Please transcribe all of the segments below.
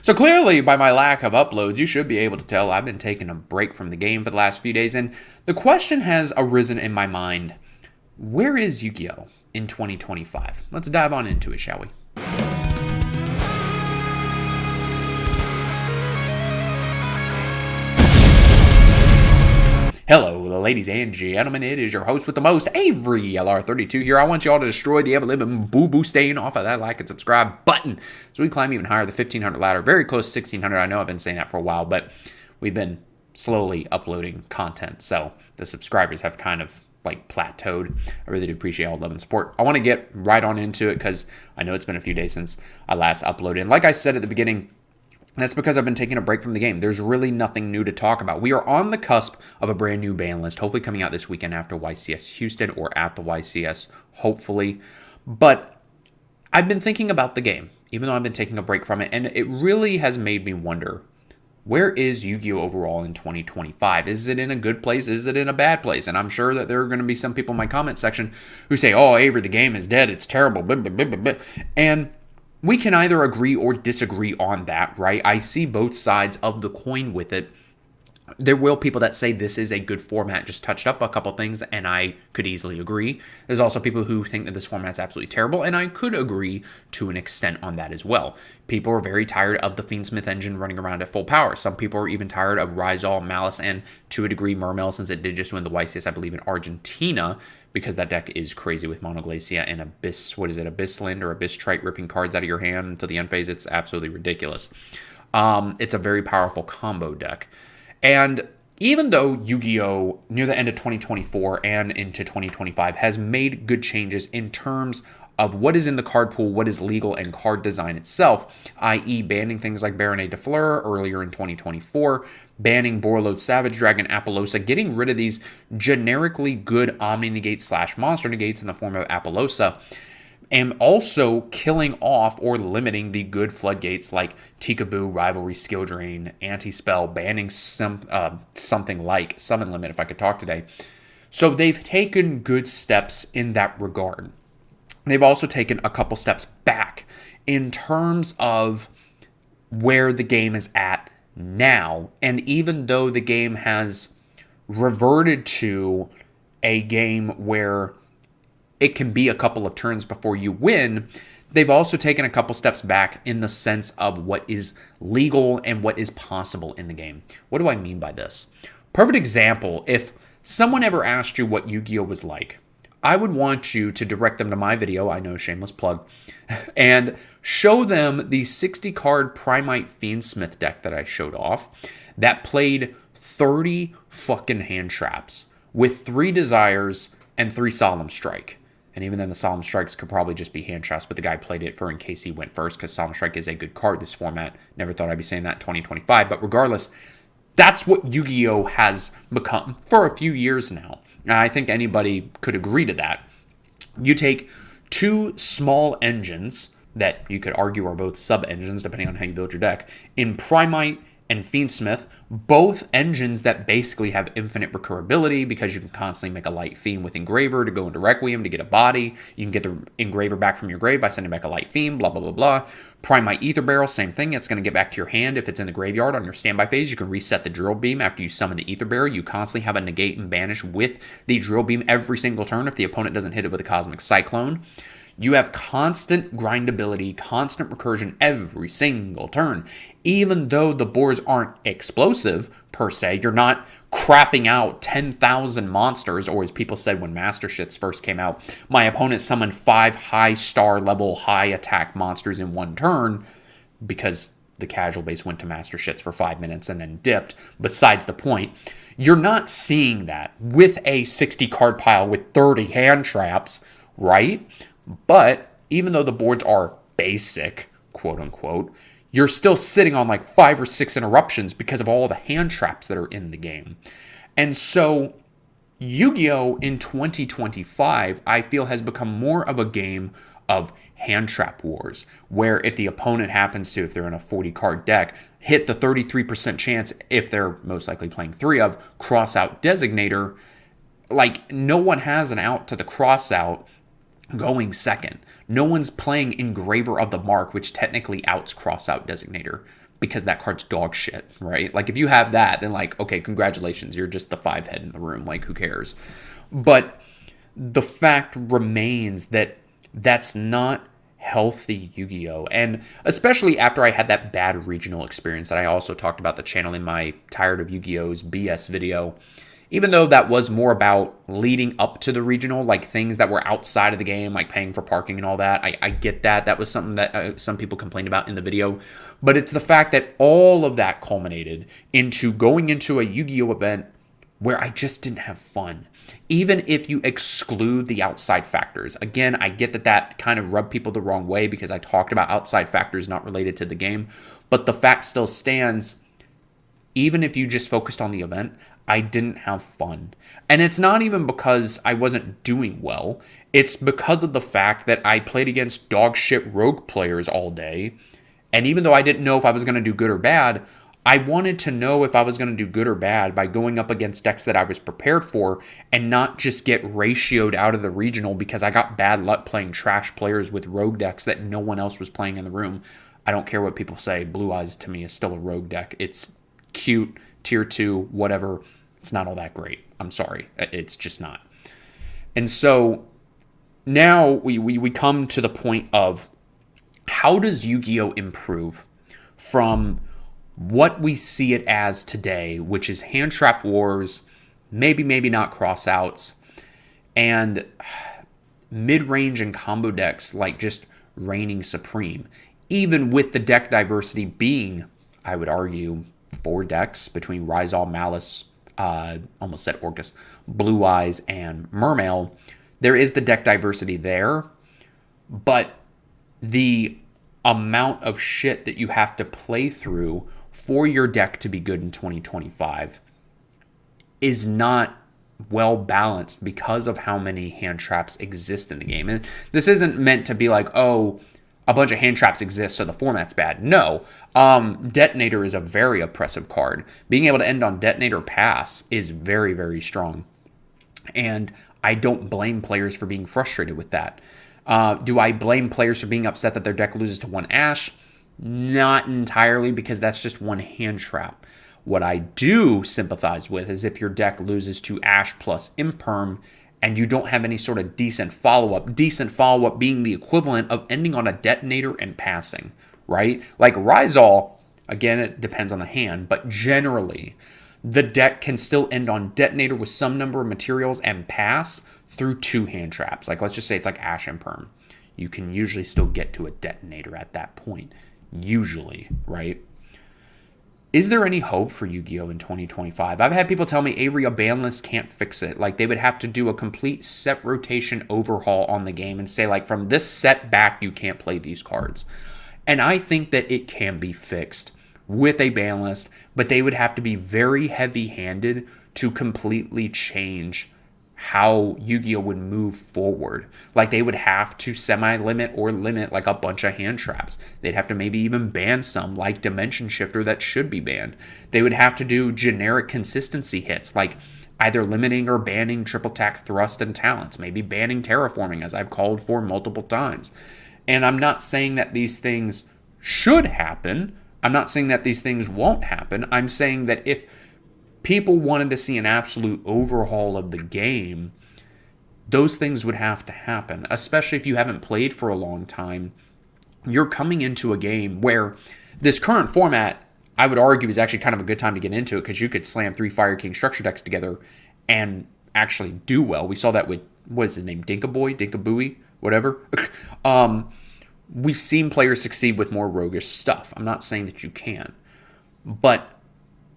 So clearly, by my lack of uploads, you should be able to tell I've been taking a break from the game for the last few days, and the question has arisen in my mind, where is Yu-Gi-Oh! In 2025? Let's dive on into it, shall we? Hello, ladies and gentlemen. It is your host with the most, Avery LR32 here. I want y'all to destroy the ever-living boo-boo stain off of that like and subscribe button so we climb even higher, the 1,500 ladder. Very close to 1,600. I know I've been saying that for a while, but we've been slowly uploading content, so the subscribers have kind of like plateaued. I really do appreciate all the love and support. I want to get right on into it because I know it's been a few days since I last uploaded. And like I said at the beginning, that's because I've been taking a break from the game. There's really nothing new to talk about. We are on the cusp of a brand new ban list, hopefully coming out this weekend after YCS Houston or at the YCS, hopefully. But I've been thinking about the game, even though I've been taking a break from it, and it really has made me wonder, where is Yu-Gi-Oh! Overall in 2025? Is it in a good place? Is it in a bad place? And I'm sure that there are going to be some people in my comment section who say, oh, Avery, the game is dead. It's terrible. Blah, blah, blah, blah, blah. And we can either agree or disagree on that, right? I see both sides of the coin with it. There will people that say this is a good format, just touched up a couple things, and I could easily agree. There's also people who think that this format's absolutely terrible, and I could agree to an extent on that as well. People are very tired of the Fiendsmith engine running around at full power. Some people are even tired of Rizal, Malice, and to a degree Mermail, since it did just win the YCS, I believe, in Argentina, because that deck is crazy with Monoglacia and Abyss, Abyssland or Abyss Trite ripping cards out of your hand until the end phase. It's absolutely ridiculous. It's a very powerful combo deck. And even though Yu-Gi-Oh! Near the end of 2024 and into 2025 has made good changes in terms of what is in the card pool, what is legal, and card design itself, i.e. banning things like Baronet de Fleur earlier in 2024, banning Borreload Savage Dragon, Apollosa, getting rid of these generically good Omni Negates / Monster Negates in the form of Apollosa, and also killing off or limiting the good floodgates like Tikaboo, Rivalry, Skill Drain, Anti-Spell, banning something like Summon Limit, if I could talk today. So they've taken good steps in that regard. They've also taken a couple steps back in terms of where the game is at now. And even though the game has reverted to a game where it can be a couple of turns before you win, they've also taken a couple steps back in the sense of what is legal and what is possible in the game. What do I mean by this? Perfect example, if someone ever asked you what Yu-Gi-Oh! Was like, I would want you to direct them to my video, I know, shameless plug, and show them the 60-card Primite Fiendsmith deck that I showed off that played 30 fucking hand traps with 3 Desires and 3 Solemn Strike. And even then, the Solemn Strikes could probably just be hand traps, but the guy played it for in case he went first, because Solemn Strike is a good card this format. Never thought I'd be saying that in 2025, but regardless, that's what Yu-Gi-Oh! Has become for a few years now. And I think anybody could agree to that. You take 2 small engines that you could argue are both sub-engines, depending on how you build your deck, in Primite and Fiendsmith, both engines that basically have infinite recurability because you can constantly make a light fiend with Engraver to go into Requiem to get a body. You can get the Engraver back from your grave by sending back a light fiend, blah, blah, blah, blah. Primite Ether Barrel, same thing. It's going to get back to your hand. If it's in the graveyard on your standby phase, you can reset the Drill Beam after you summon the Ether Barrel. You constantly have a negate and banish with the Drill Beam every single turn if the opponent doesn't hit it with a Cosmic Cyclone. You have constant grindability, constant recursion every single turn. Even though the boards aren't explosive, per se, you're not crapping out 10,000 monsters, or as people said when Master Shits first came out, my opponent summoned 5 high star level, high attack monsters in one turn, because the casual base went to Master Shits for 5 minutes and then dipped. Besides the point, you're not seeing that with a 60 card pile with 30 hand traps, right? But even though the boards are basic, quote unquote, you're still sitting on like 5 or 6 interruptions because of all the hand traps that are in the game. And so Yu-Gi-Oh! In 2025, I feel has become more of a game of hand trap wars, where if the opponent happens to, if they're in a 40 card deck, hit the 33% chance, if they're most likely playing 3 of, cross out Designator, like no one has an out to the cross out. going second. No one's playing Engraver of the Mark, which technically outs Crossout Designator because that card's dog shit, right? Like if you have that, then like, okay, congratulations, you're just the 5 head in the room. Like who cares? But the fact remains that that's not healthy Yu-Gi-Oh! And especially after I had that bad regional experience that I also talked about the channel in my Tired of Yu-Gi-Oh's BS video. Even though that was more about leading up to the regional, like things that were outside of the game, like paying for parking and all that. I get that. That was something that some people complained about in the video. But it's the fact that all of that culminated into going into a Yu-Gi-Oh! Event where I just didn't have fun. Even if you exclude the outside factors. Again, I get that that kind of rubbed people the wrong way because I talked about outside factors not related to the game. But the fact still stands, even if you just focused on the event, I didn't have fun. And it's not even because I wasn't doing well. It's because of the fact that I played against dog shit rogue players all day. And even though I didn't know if I was going to do good or bad, I wanted to know if I was going to do good or bad by going up against decks that I was prepared for and not just get ratioed out of the regional because I got bad luck playing trash players with rogue decks that no one else was playing in the room. I don't care what people say. Blue Eyes to me is still a rogue deck. It's cute, tier 2, whatever. It's not all that great. I'm sorry. It's just not. And so now we come to the point of how does Yu-Gi-Oh! Improve from what we see it as today, which is hand trap wars, maybe not crossouts, and mid-range and combo decks like just reigning supreme. Even with the deck diversity being, I would argue, 4 decks between Rizal, Malice, almost said Orcus, Blue Eyes, and Mermail, there is the deck diversity there, but the amount of shit that you have to play through for your deck to be good in 2025 is not well balanced because of how many hand traps exist in the game. And this isn't meant to be like, oh, a bunch of hand traps exist, so the format's bad. No. Detonator is a very oppressive card. Being able to end on Detonator Pass is very, very strong. And I don't blame players for being frustrated with that. Do I blame players for being upset that their deck loses to 1 Ash? Not entirely, because that's just 1 hand trap. What I do sympathize with is if your deck loses to Ash plus Imperm and you don't have any sort of decent follow-up being the equivalent of ending on a Detonator and passing, right? Like Rizal, again, it depends on the hand, but generally, the deck can still end on Detonator with some number of materials and pass through 2 hand traps. Like, let's just say it's like Ash Imperm. You can usually still get to a Detonator at that point. Usually, right? Is there any hope for Yu-Gi-Oh! In 2025? I've had people tell me, Avery, a ban list can't fix it. Like, they would have to do a complete set rotation overhaul on the game and say, like, from this set back, you can't play these cards. And I think that it can be fixed with a ban list, but they would have to be very heavy-handed to completely change how Yu-Gi-Oh! Would move forward. Like, they would have to semi-limit or limit, like, a bunch of hand traps. They'd have to maybe even ban some, like Dimension Shifter, that should be banned. They would have to do generic consistency hits, like either limiting or banning triple tack thrust and talents, maybe banning terraforming, as I've called for multiple times. And I'm not saying that these things should happen. I'm not saying that these things won't happen. I'm saying that if people wanted to see an absolute overhaul of the game, those things would have to happen, especially if you haven't played for a long time. You're coming into a game where this current format, I would argue, is actually kind of a good time to get into it because you could slam 3 Fire King structure decks together and actually do well. We saw that with, what is his name, Dinkabooey, whatever. We've seen players succeed with more roguish stuff. I'm not saying that you can, but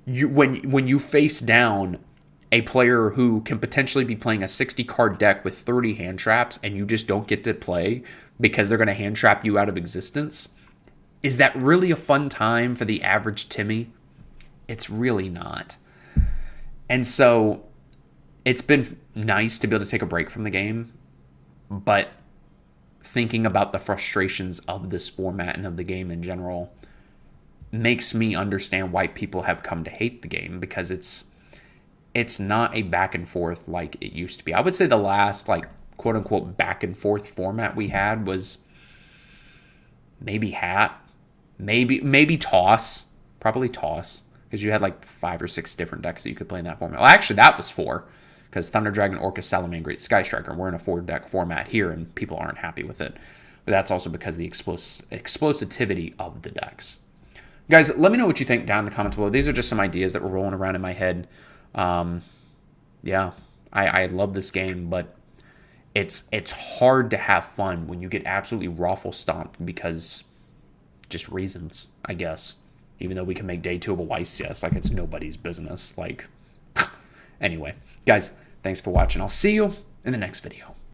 when you face down a player who can potentially be playing a 60-card deck with 30 hand traps and you just don't get to play because they're going to hand trap you out of existence, is that really a fun time for the average Timmy? It's really not. And so it's been nice to be able to take a break from the game, but thinking about the frustrations of this format and of the game in general makes me understand why people have come to hate the game, because it's not a back and forth like it used to be. I would say the last like quote unquote back and forth format we had was maybe hat, maybe toss, probably toss, because you had like 5 or 6 different decks that you could play in that format. Well, actually, that was 4, because Thunder Dragon, Orca, Salamangreat, Sky Striker. We're in a 4-deck format here, and people aren't happy with it. But that's also because of the explosivity of the decks. Guys, let me know what you think down in the comments below. These are just some ideas that were rolling around in my head. Yeah, I love this game, but it's hard to have fun when you get absolutely raffle stomped because just reasons, I guess. Even though we can make day 2 of a YCS like it's nobody's business. Like, anyway, guys, thanks for watching. I'll see you in the next video.